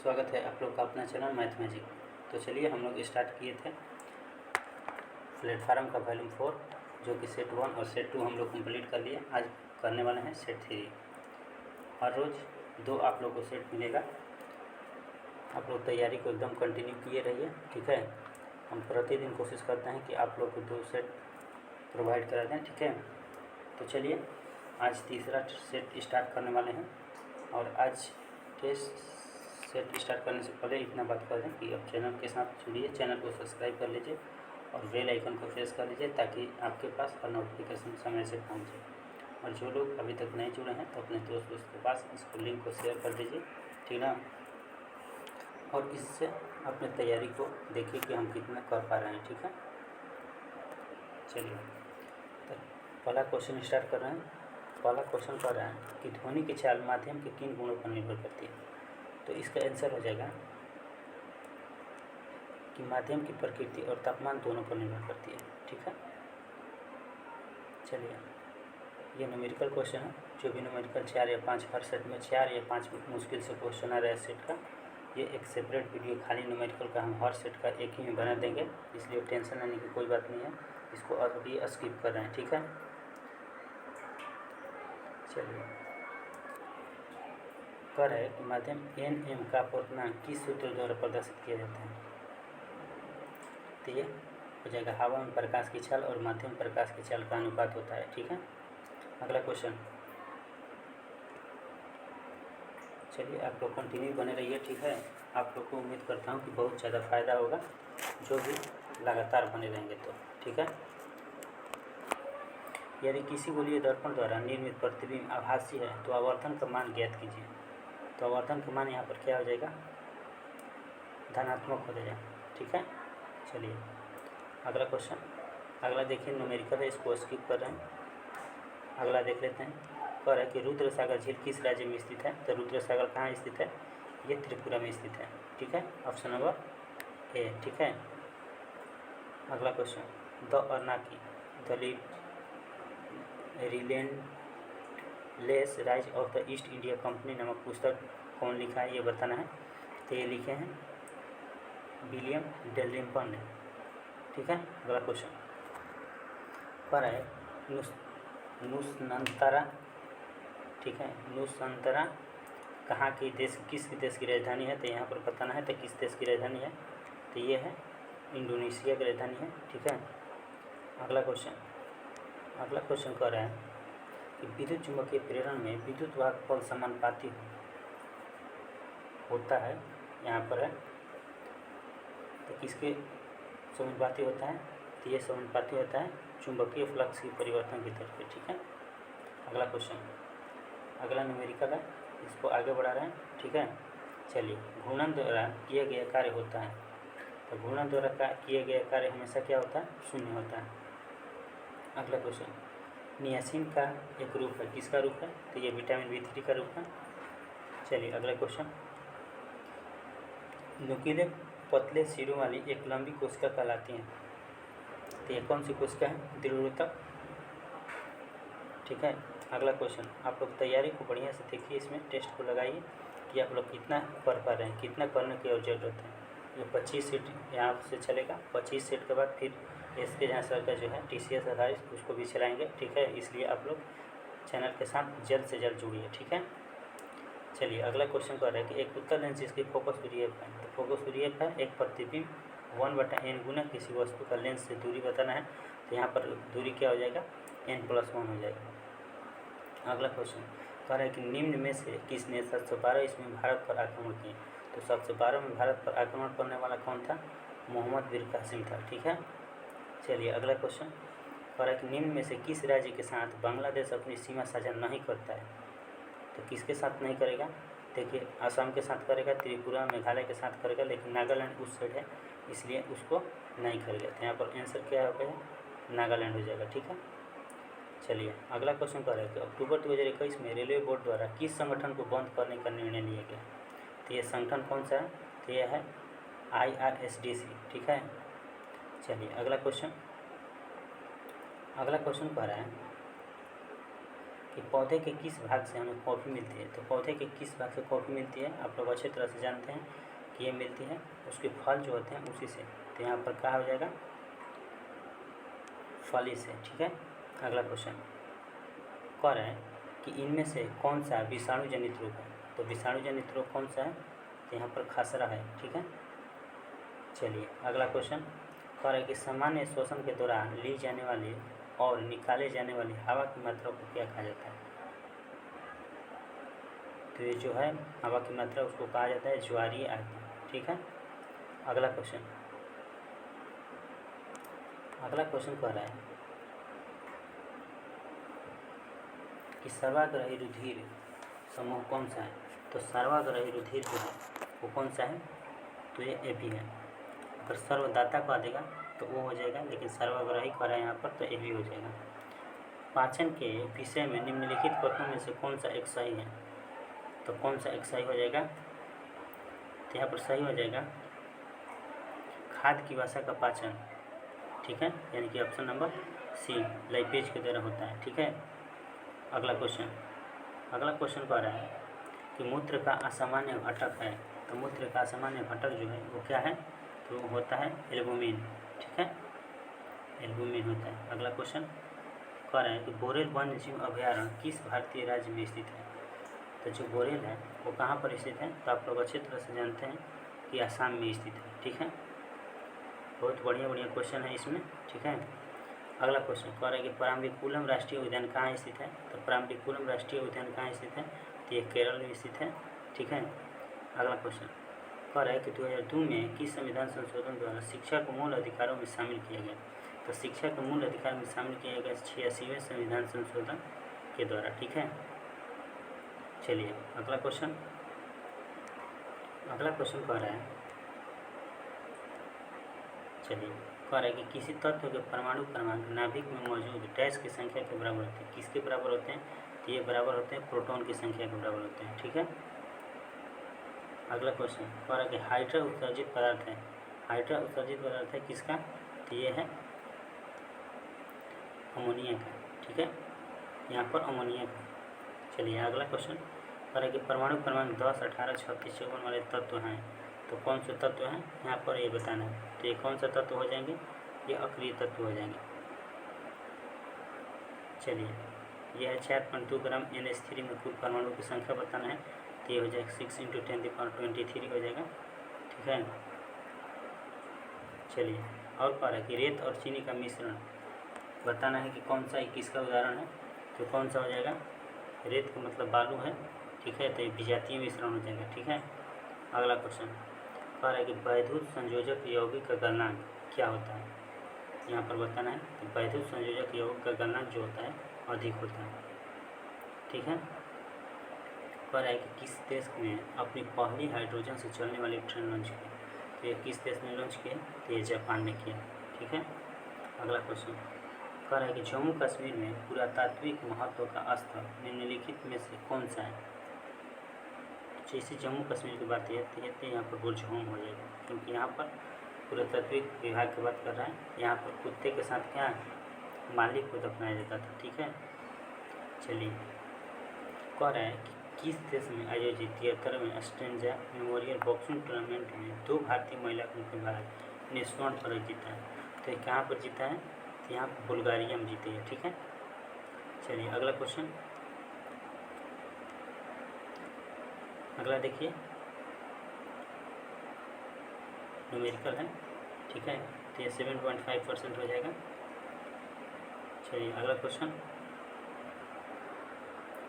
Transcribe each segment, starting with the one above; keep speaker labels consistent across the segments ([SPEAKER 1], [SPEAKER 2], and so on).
[SPEAKER 1] स्वागत है आप लोग का अपना चैनल मैथ मैजिक। तो चलिए हम लोग स्टार्ट किए थे प्लेटफार्म का वॉल्यूम 4 जो कि सेट 1 और सेट 2 हम लोग कंप्लीट कर लिए। आज करने वाले हैं सेट 3। हर रोज़ 2 आप लोग को सेट मिलेगा। आप लोग तैयारी को एकदम कंटिन्यू किए रहिए, ठीक है। हम प्रतिदिन कोशिश करते हैं कि आप लोग को 2 सेट प्रोवाइड करा दें, ठीक है। तो चलिए आज तीसरा सेट स्टार्ट करने वाले हैं। और आज टेस्ट सेट स्टार्ट करने से पहले इतना बात कर दें कि अब चैनल के साथ जुड़िए, चैनल को सब्सक्राइब कर लीजिए और बेल आइकन को प्रेस कर लीजिए ताकि आपके पास हर नोटिफिकेशन समय से पहुंचे। और जो लोग अभी तक नहीं जुड़े हैं तो अपने दोस्त के पास इसको लिंक को शेयर कर दीजिए, ठीक ना। और इससे अपने तैयारी को देखिए कि हम कितना कर पा रहे हैं, ठीक है। चलिए तो पहला क्वेश्चन स्टार्ट कर रहे हैं। पहला क्वेश्चन कर रहे हैं कि ध्वनि की चाल माध्यम के किन गुणों पर निर्भर करती है। तो इसका आंसर हो जाएगा कि माध्यम की प्रकृति और तापमान दोनों पर निर्भर करती है, ठीक है। चलिए ये न्यूमेरिकल क्वेश्चन है। जो भी न्यूमेरिकल 4 या 5 हर सेट में 4 या 5 मुश्किल से क्वेश्चन आ रहा है सेट का, ये एक सेपरेट वीडियो खाली न्यूमेरिकल का हम हर सेट का एक ही में बना देंगे, इसलिए टेंशन लेने की कोई बात नहीं है। इसको अभी स्किप कर रहे हैं, ठीक है। चलिए कर है कि माध्यम NM का अपवर्तनांक किस सूत्र द्वारा प्रदर्शित किया जाता है। तो ये हो जाएगा हवा में प्रकाश की चाल और माध्यम प्रकाश की चाल का अनुपात होता है, ठीक है। अगला क्वेश्चन। चलिए आप लोग कंटिन्यू बने रहिए, ठीक है। आप लोग को उम्मीद करता हूँ कि बहुत ज़्यादा फायदा होगा जो भी लगातार बने रहेंगे तो, ठीक है। यदि किसी गोलीय दर्पण द्वारा निर्मित प्रतिबिंब आभासी है तो आवर्धन का मान ज्ञात कीजिए। तो आवर्धन का मान यहाँ पर क्या हो जाएगा, धनात्मक हो जाएगा, ठीक है। चलिए अगला क्वेश्चन। अगला देखिए न्यूमेरिकल है, इसको स्किप कर रहे हैं। अगला देख लेते हैं। कह रहा है कि रुद्र सागर झील किस राज्य में स्थित है। तो रुद्र सागर कहाँ स्थित है, ये त्रिपुरा में स्थित है, ठीक है। ऑप्शन नंबर ए, ठीक है। अगला क्वेश्चन। द अर्नाकी the relentless rise of the East India company नामक पुस्तक कौन लिखा है, ये बताना है। तो ये लिखे हैं विलियम डेलिम्पन ने, ठीक है। अगला क्वेश्चन पर है नुसनंतरा, ठीक है। नुसंतरा कहाँ की देश, किस देश की राजधानी है। तो यहाँ पर बताना है तो किस देश की राजधानी है। तो ये है इंडोनेशिया की राजधानी है, ठीक है। अगला क्वेश्चन कह रहा है कि विद्युत चुम्बकीय प्रेरण में विद्युत वाहक पल समानुपाती होता है। यहाँ पर है तो किसके समानुपाती होता है। तो ये समानुपाती होता है चुंबकीय फ्लक्स की परिवर्तन की दर पे, ठीक है। अगला क्वेश्चन। अगला न्यूमेरिकल है, इसको आगे बढ़ा रहे हैं, ठीक है। चलिए घूर्णन द्वारा किया गया कार्य होता है। तो घूर्णन द्वारा किया गया कार्य हमेशा क्या होता है, शून्य होता है। अगला क्वेश्चन। नियासिन का एक रूप है, किसका रूप है। तो ये विटामिन B3 का रूप है। चलिए अगला क्वेश्चन। नुकीले पतले सिरों वाली एक लंबी कोशिका कहलाती है। तो ये कौन सी कोशिका है, द्विध्रुवक, ठीक है। अगला क्वेश्चन। आप लोग तैयारी को बढ़िया से देखिए, इसमें टेस्ट को लगाइए कि आप लोग कितना कर पा रहे हैं, कितना करने की और ज़रूरत है। ये 25 सेट यहाँ से चलेगा। 25 सेट के बाद फिर इसके जहाँ सर का जो है TCS आधारित उसको भी चलाएँगे, ठीक है। इसलिए आप लोग चैनल के साथ जल्द से जल्द जुड़िए, ठीक है। चलिए अगला क्वेश्चन कर रहा है कि एक उत्तल लेंस जिसकी फोकस दूरी f है। तो फोकस दूरी f है, एक प्रतिबिंब 1/n गुना किसी वस्तु का लेंस से दूरी बताना है। तो यहाँ पर दूरी क्या हो जाएगा, n+1 हो जाएगा। अगला क्वेश्चन कह रहा है कि निम्न में से किसने 712 ईस्वी में भारत पर आक्रमण किए। तो 712 में भारत पर आक्रमण करने वाला कौन था, मोहम्मद बिन कासिम था, ठीक है। चलिए अगला क्वेश्चन कह रहा है कि निम्न में से किस राज्य के साथ बांग्लादेश अपनी सीमा साझा नहीं करता है। तो किसके साथ नहीं करेगा, देखिए असम के साथ करेगा, त्रिपुरा मेघालय के साथ करेगा, लेकिन नागालैंड उस साइड है इसलिए उसको नहीं करेगा। तो यहाँ पर आंसर क्या हो गया, नागालैंड हो जाएगा, ठीक है। चलिए अगला क्वेश्चन कर रहा है कि अक्टूबर 2021 में रेलवे बोर्ड द्वारा किस संगठन को बंद करने का निर्णय लिया गया। तो ये संगठन कौन सा है, तो यह है IRSDC, ठीक है। चलिए अगला क्वेश्चन कह रहा है कि पौधे के किस भाग से हमें कॉफ़ी मिलती है। तो पौधे के किस भाग से कॉफ़ी मिलती है आप लोग अच्छे तरह से जानते हैं कि ये मिलती है उसके फल जो होते हैं उसी से। तो यहाँ पर क्या हो जाएगा, फली से। ठीक है, अगला क्वेश्चन कह रहा है कि इनमें से कौन सा विषाणु जनित रोग है। तो विषाणु जनित रोग कौन सा है, तो यहाँ पर खसरा है। ठीक है, चलिए अगला क्वेश्चन कह रहा है कि सामान्य श्वसन के दौरान ली जाने वाली और निकाले जाने वाली हवा की मात्रा को क्या कहा जाता है। तो ये जो है हवा की मात्रा उसको कहा जाता है ज्वारीय आयतन। ठीक है, अगला क्वेश्चन कह रहा है कि सर्वाग्राही रुधिर समूह कौन सा है। तो सर्वाग्राही रुधिर जो है वो कौन सा है, तो ये ए बी है। अगर सर्वदाता कह देगा तो वो हो जाएगा, लेकिन सर्वाग्राही कह रहा है यहाँ पर तो ए बी हो जाएगा। पाचन के विषय में निम्नलिखित कथनों में से कौन सा एक सही है। तो कौन सा एक सही हो जाएगा, तो यहाँ पर सही हो जाएगा खाद्य की वसा का पाचन। ठीक है, यानी कि ऑप्शन नंबर सी लाइपेज के द्वारा होता है। ठीक है, अगला क्वेश्चन कह रहा है कि मूत्र का असामान्य घटक है। तो मूत्र का असामान्य घटक जो है वो क्या है, तो वो होता है एल्बुमिन। ठीक है, एल्बुमिन होता है। अगला क्वेश्चन कह रहा है कि बोरेल वन्य जीव अभयारण्य किस भारतीय राज्य में स्थित है। तो जो बोरेल है वो कहाँ पर स्थित है, तो आप लोग अच्छी तरह से जानते हैं कि असम में स्थित है। ठीक है, बहुत बढ़िया क्वेश्चन है इसमें। ठीक है, अगला क्वेश्चन कह रहा है कि पराम्बिकुलम राष्ट्रीय उद्यान कहाँ स्थित है। तो पराम्बिकुलम राष्ट्रीय उद्यान कहाँ स्थित है, तो ये केरल में स्थित है। ठीक है, अगला क्वेश्चन कह रहा है कि 2002 में किस संविधान संशोधन द्वारा शिक्षा को मूल अधिकारों में शामिल किया गया। तो शिक्षा को मूल अधिकार में शामिल किया गया 86वें संविधान संशोधन के द्वारा। ठीक है, चलिए अगला क्वेश्चन कह रहा है, कि किसी तत्व के परमाणु क्रमांक नाभिक में मौजूद डैश की संख्या के बराबर होते हैं। किसके बराबर होते हैं, तो ये बराबर होते हैं प्रोटॉन की संख्या के बराबर होते हैं। ठीक है, अगला क्वेश्चन कह रहा है कि हाइड्रा उत्सर्जित पदार्थ है। हाइड्रा उत्सर्जित पदार्थ है किसका, तो ये है अमोनिया का। ठीक है, यहाँ पर अमोनिया का। चलिए अगला क्वेश्चन कह रहा है कि परमाणु क्रमांक 10, 18, 36, 54 वाले तत्व हैं। तो कौन से तत्व हैं यहाँ पर ये बताना है। तो ये कौन सा तत्व हो जाएंगे, ये अक्रिय तत्व हो जाएंगे। चलिए यह है 4.2 ग्राम NH3 में कुल परमाणु की संख्या बताना है। तो ये हो जाएगा 6 × 10⁻23 हो जाएगा। ठीक है, चलिए और कह रहा है कि रेत और चीनी का मिश्रण बताना है कि कौन सा किसका उदाहरण है। तो कौन सा हो जाएगा, रेत का मतलब बालू है। ठीक है, तो ये विजातीय मिश्रण हो जाएगा। ठीक है, अगला क्वेश्चन कह रहा है कि वैद्युत संयोजक यौगिक का गलनांक क्या होता है। यहाँ पर बताना है कि वैद्युत संयोजक यौगिक का गलनांक जो होता है अधिक होता है। ठीक है, कह रहा है कि किस देश में अपनी पहली हाइड्रोजन से चलने वाली ट्रेन लॉन्च की। तो ये किस देश ने लॉन्च किया, तो ये जापान ने किया। ठीक है, अगला क्वेश्चन कह रहा है कि जम्मू कश्मीर में पुरातात्विक महत्व का स्थल निम्नलिखित में से कौन सा है। जैसे जम्मू कश्मीर की बात है तो यहाँ पर बुर्ज होम हो जाएगा, क्योंकि यहाँ पर पुरातात्विक विभाग की बात कर रहा है। यहाँ पर कुत्ते के साथ क्या मालिक को दफनाया जाता था। ठीक है, चलिए कह रहा है कि किस देश में आयोजित 73वें स्ट्रेंजा मेमोरियल बॉक्सिंग टूर्नामेंट में 2 भारतीय महिला मुक्केबाज ने स्वर्ण पदक जीता है। तो कहाँ पर जीता है, तो यहाँ पर बुल्गारिया में जीते हैं। ठीक है, चलिए अगला क्वेश्चन देखिए, न्यूमेरिकल है। ठीक है, तो ये 7.5% हो जाएगा। चलिए अगला क्वेश्चन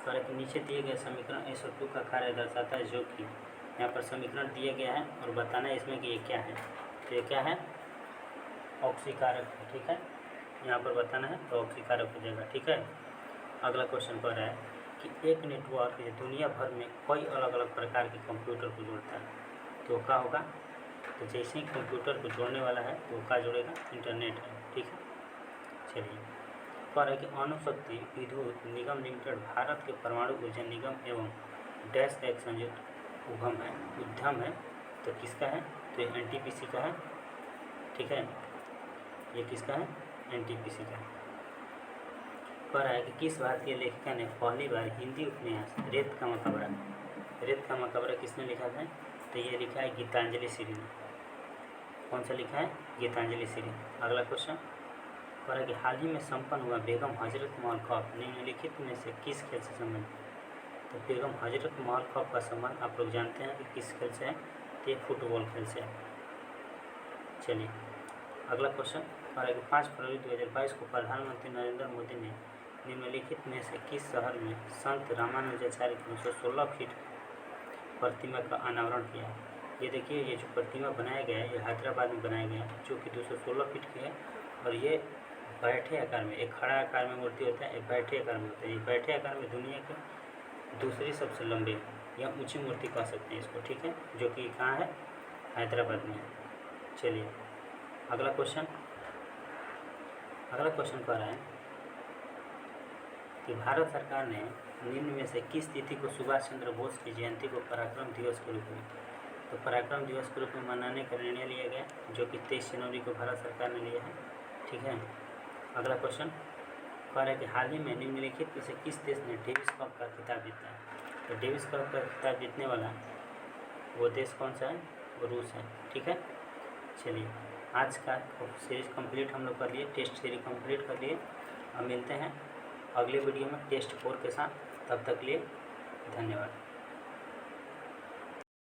[SPEAKER 1] कार्य के नीचे दिए गए समीकरण SO2 का कार्य दर्शाता है, जो कि यहाँ पर समीकरण दिया गया है और बताना है इसमें कि ये क्या है। तो ये क्या है, ऑक्सीकारक है। ठीक है, यहाँ पर बताना है तो ऑक्सीकारक हो जाएगा। ठीक है, अगला क्वेश्चन पर है कि एक नेटवर्क दुनिया भर में कई अलग अलग प्रकार के कंप्यूटर को जोड़ता है। तो क्या होगा, तो जैसे ही कंप्यूटर को जोड़ने वाला है तो क्या जोड़ेगा, इंटरनेट है। ठीक है, चलिए कह रहा है कि अणुशक्ति विद्युत निगम लिमिटेड भारत के परमाणु ऊर्जा निगम एवं डैश का एक संयुक्त उद्यम है। तो किसका है, तो ये NTPC का है। ठीक है, ये किसका है, NTPC का है। कह रहा है कि किस भारतीय लेखिका ने पहली बार हिंदी उपन्यास रेत का मकबरा किसने लिखा था? तो ये लिखा है गीतांजलि श्री ने। कौन सा लिखा है? गीतांजलि श्री। अगला क्वेश्चन कह रहा है कि हाल ही में संपन्न हुआ बेगम हजरत महल कप निम्नलिखित में से किस खेल से संबंधित? तो बेगम हजरत महल कप का संबंध आप लोग जानते हैं कि किस खेल से है? तो ये फुटबॉल खेल से है। चलिए अगला क्वेश्चन कह रहा है कि 5 फरवरी 2022 को प्रधानमंत्री नरेंद्र मोदी ने निम्नलिखित में से किस शहर में संत रामानुजाचार्य की 216 फीट प्रतिमा का अनावरण किया? ये देखिए, ये जो प्रतिमा बनाया गया है ये हैदराबाद में बनाया गया है, जो कि 216 फीट की है। और ये बैठे आकार में, एक खड़ा आकार में मूर्ति होता है, एक बैठे आकार में होता है। ये बैठे आकार में दुनिया की दूसरी सबसे लंबी या ऊंची मूर्ति कह सकते हैं इसको, ठीक है, जो कि कहाँ है? हैदराबाद में है। चलिए अगला क्वेश्चन कह रहा है कि भारत सरकार ने निम्न में से किस तिथि को सुभाष चंद्र बोस की जयंती को पराक्रम दिवस के रूप में, तो पराक्रम दिवस के रूप में मनाने का निर्णय लिया गया, जो कि 23 जनवरी को भारत सरकार ने लिया है, ठीक है। अगला क्वेश्चन कह रहा है कि हाल ही में निम्नलिखित में से किस देश ने डेविस कप का खिताब जीता है? तो डेविस कप का खिताब जीतने वाला वो देश कौन सा है? वो रूस है, ठीक है। चलिए आज का सीरीज कंप्लीट हम लोग कर लिए, टेस्ट सीरीज कंप्लीट कर लिए। अब मिलते हैं अगले वीडियो में टेस्ट 4 के साथ। तब तक लिए धन्यवाद।